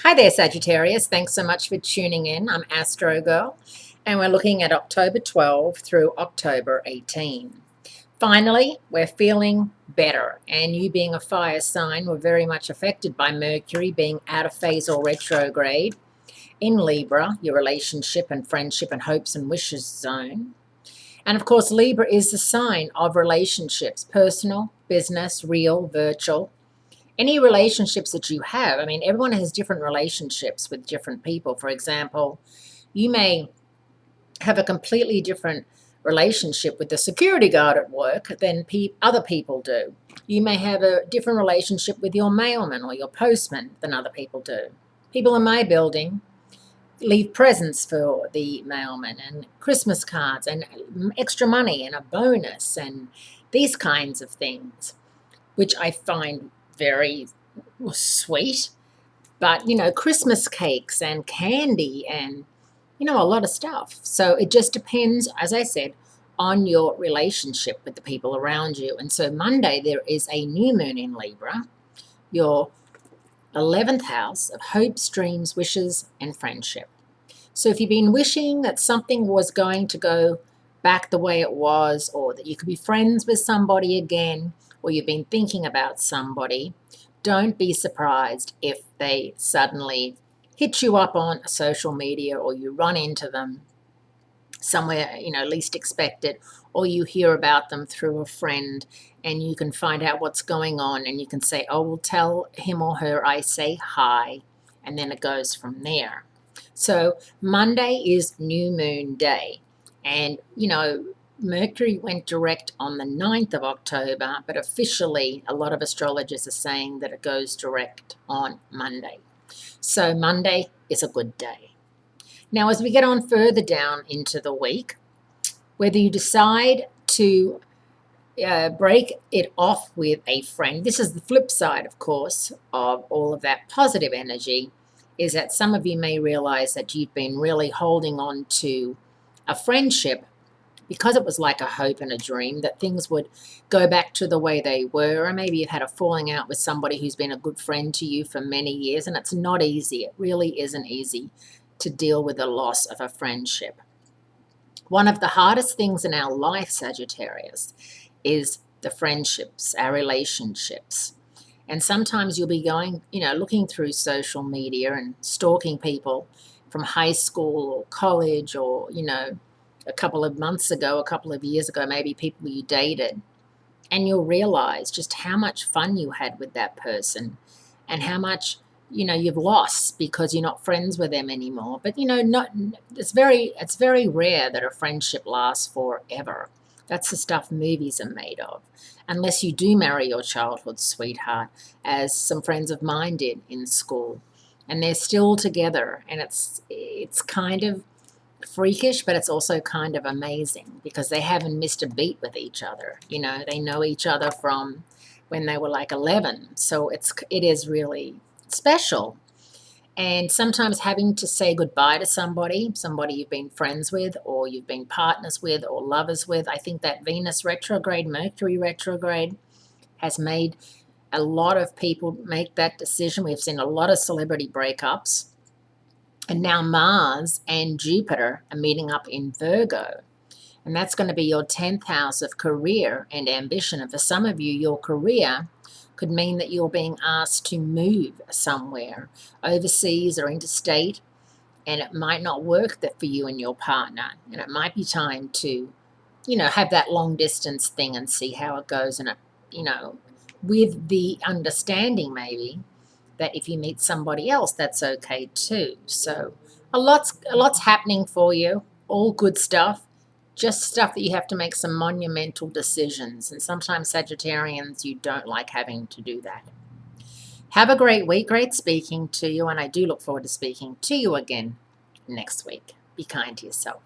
Hi there, Sagittarius. Thanks so much for tuning in. I'm Astrogirl, and we're looking at October 12 through October 18. Finally, we're feeling better, and you being a fire sign were very much affected by Mercury being out of phase or retrograde in Libra, your relationship and friendship and hopes and wishes zone. And of course, Libra is the sign of relationships, personal, business, real, virtual. Any relationships that you have, I mean, everyone has different relationships with different people. For example, you may have a completely different relationship with the security guard at work than other people do. You may have a different relationship with your mailman or your postman than other people do. People in my building leave presents for the mailman and Christmas cards and extra money and a bonus and these kinds of things, which I find very sweet. But, Christmas cakes and candy and, a lot of stuff. So it just depends, as I said, on your relationship with the people around you. And so Monday, there is a new moon in Libra, your 11th house of hopes, dreams, wishes, and friendship. So if you've been wishing that something was going to go back the way it was, or that you could be friends with somebody again, or you've been thinking about somebody, don't be surprised if they suddenly hit you up on social media or you run into them somewhere, least expected, or you hear about them through a friend and you can find out what's going on and you can say, oh, well, tell him or her I say hi, and then it goes from there. So Monday is new moon day, and, Mercury went direct on the 9th of October, but officially a lot of astrologers are saying that it goes direct on Monday. So Monday is a good day. Now, as we get on further down into the week, whether you decide to break it off with a friend, this is the flip side, of course, of all of that positive energy, is that some of you may realize that you've been really holding on to a friendship because it was like a hope and a dream that things would go back to the way they were. Or maybe you've had a falling out with somebody who's been a good friend to you for many years, and it's not easy. It really isn't easy to deal with the loss of a friendship. One of the hardest things in our life, Sagittarius, is the friendships, our relationships. And sometimes you'll be going, looking through social media and stalking people from high school or college or, a couple of months ago, a couple of years ago, maybe people you dated. And you'll realize just how much fun you had with that person and how much, you've lost because you're not friends with them anymore. But, it's very rare that a friendship lasts forever. That's the stuff movies are made of. Unless you do marry your childhood sweetheart, as some friends of mine did in school. And they're still together. And it's kind of freakish, but it's also kind of amazing because they haven't missed a beat with each other. They know each other from when they were like 11. So it is really special. And sometimes having to say goodbye to somebody you've been friends with or you've been partners with or lovers with, I think that Venus retrograde, Mercury retrograde has made a lot of people make that decision. We've seen a lot of celebrity breakups. And now Mars and Jupiter are meeting up in Virgo. And that's going to be your 10th house of career and ambition. And for some of you, your career could mean that you're being asked to move somewhere, overseas or interstate, and it might not work for you and your partner. And it might be time to, have that long distance thing and see how it goes. And, with the understanding maybe that if you meet somebody else, that's okay too. So a lot's happening for you, all good stuff. Just stuff that you have to make some monumental decisions. And sometimes Sagittarians, you don't like having to do that. Have a great week. Great speaking to you. And I do look forward to speaking to you again next week. Be kind to yourself.